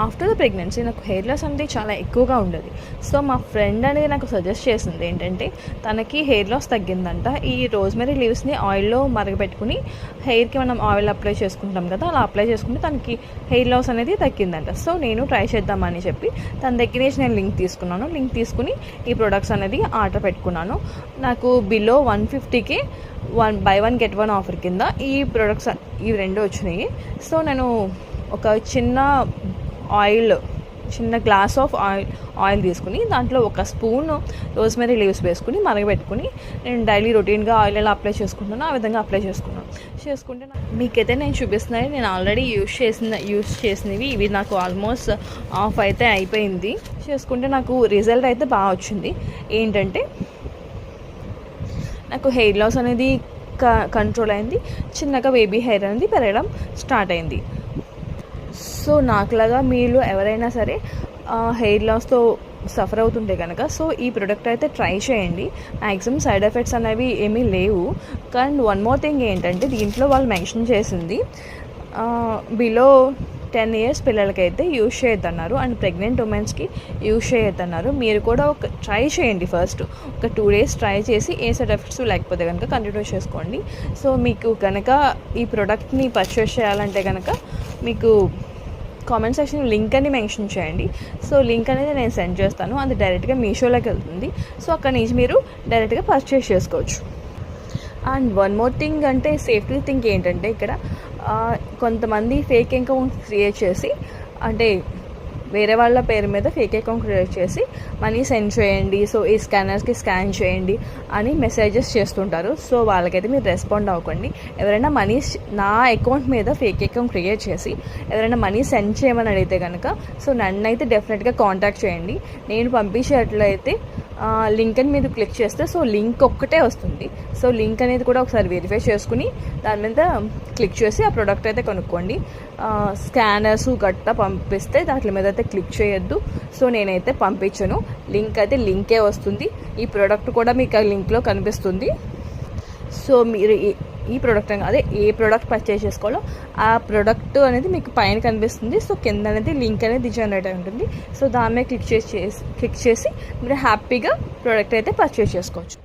After the pregnancy నాకు hair loss అనేది చాలా ఎక్కువగా ఉండేది. సో మా ఫ్రెండ్ అనేది నాకు సజెస్ట్ చేసింది ఏంటంటే, తనకి హెయిర్ లాస్ తగ్గిందంట. ఈ రోజ్మెరీ లీవ్స్ని ఆయిల్లో మరగపెట్టుకుని హెయిర్కి మనం ఆయిల్ అప్లై చేసుకుంటాం కదా, అలా అప్లై చేసుకుంటే తనకి హెయిర్ లాస్ అనేది తగ్గిందంట. సో నేను ట్రై చేద్దామని చెప్పి తన దగ్గర నుంచి నేను లింక్ తీసుకుని ఈ ప్రొడక్ట్స్ అనేది ఆర్డర్ పెట్టుకున్నాను. నాకు బిలో 150కి 1 get 1 ఆఫర్ కింద ఈ ప్రొడక్ట్స్ ఇవి 2 వచ్చినాయి. సో నేను ఒక చిన్న గ్లాస్ ఆఫ్ ఆయిల్ తీసుకుని దాంట్లో 1 స్పూన్ రోజ్మెరీ లీవ్స్ వేసుకుని మరగబెట్టుకుని నేను డైలీ రొటీన్గా ఆయిల్ ఎలా అప్లై చేసుకుంటున్నానో ఆ విధంగా అప్లై చేసుకుంటే మీకైతే నేను చూపిస్తున్నాను. నేను ఆల్రెడీ యూస్ చేసినవి ఇవి నాకు ఆల్మోస్ట్ ఆఫ్ అయితే అయిపోయింది. చేసుకుంటే నాకు రిజల్ట్ అయితే బాగా వచ్చింది. ఏంటంటే నాకు హెయిర్ లాస్ అనేది కంట్రోల్ అయింది, చిన్నగా బేబీ హెయిర్ అనేది పెరగడం స్టార్ట్ అయింది. సో నాకులాగా మీరు ఎవరైనా సరే హెయిర్ లాస్తో సఫర్ అవుతుంటే కనుక సో ఈ ప్రోడక్ట్ అయితే ట్రై చేయండి. మ్యాక్సిమం సైడ్ ఎఫెక్ట్స్ అనేవి ఏమీ లేవు. కానీ 1 more థింగ్ ఏంటంటే, దీంట్లో వాళ్ళు మెన్షన్ చేసింది బిలో 10 years పిల్లలకైతే యూజ్ చేయొద్దన్నారు అండ్ ప్రెగ్నెంట్ ఉమెన్స్కి యూజ్ చేయొద్దన్నారు. మీరు కూడా ట్రై చేయండి. ఫస్ట్ ఒక 2 days ట్రై చేసి ఏ సైడ్ ఎఫెక్ట్స్ లేకపోతే కనుక కంటిన్యూ చేసుకోండి. సో మీకు కనుక ఈ ప్రోడక్ట్ని పర్చేస్ చేయాలంటే కనుక మీకు కామెంట్ సెక్షన్ లింక్ అని మెన్షన్ చేయండి. సో లింక్ అనేది నేను సెండ్ చేస్తాను. అది డైరెక్ట్గా మీషోలోకి వెళ్తుంది. సో అక్కడి నుంచి మీరు డైరెక్ట్గా పర్చేస్ చేసుకోవచ్చు. అండ్ 1 more థింగ్ అంటే సేఫ్టీ థింగ్ ఏంటంటే, ఇక్కడ కొంతమంది ఫేక్ అకౌంట్ క్రియేట్ చేసి, అంటే వేరే వాళ్ళ పేరు మీద ఫేక్ అకౌంట్ క్రియేట్ చేసి మనీ సెండ్ చేయండి, సో ఈ స్కానర్స్కి స్కాన్ చేయండి అని మెసేజెస్ చేస్తుంటారు. సో వాళ్ళకైతే మీరు రెస్పాండ్ అవ్వకండి. ఎవరైనా మనీ నా అకౌంట్ మీద ఫేక్ అకౌంట్ క్రియేట్ చేసి ఎవరైనా మనీ సెండ్ చేయమని అడిగితే కనుక సో నన్నైతే డెఫినెట్గా కాంటాక్ట్ చేయండి. నేను పంపించేట్లయితే లింక్ అని మీరు క్లిక్ చేస్తే సో లింక్ ఒక్కటే వస్తుంది. సో లింక్ అనేది కూడా ఒకసారి వెరిఫై చేసుకుని దాని మీద క్లిక్ చేసి ఆ ప్రోడక్ట్ అయితే కొనుక్కోండి. స్కానర్స్ గట్టా పంపిస్తే దాంట్లో మీద అయితే క్లిక్ చేయొద్దు. సో నేనైతే పంపించను. లింక్ అయితే లింకే వస్తుంది. ఈ ప్రోడక్ట్ కూడా మీకు ఆ లింక్లో కనిపిస్తుంది. సో మీరు ఈ ప్రోడక్ట్ అదే ఏ ప్రోడక్ట్ పర్చేస్ చేసుకోవాలో ఆ ప్రోడక్ట్ అనేది మీకు పైన కనిపిస్తుంది. సో కింద అనేది లింక్ అనేది జనరేట్ అయి ఉంటుంది. సో దాని మీద క్లిక్ చేసి మీరు హ్యాపీగా ప్రోడక్ట్ అయితే పర్చేస్ చేసుకోవచ్చు.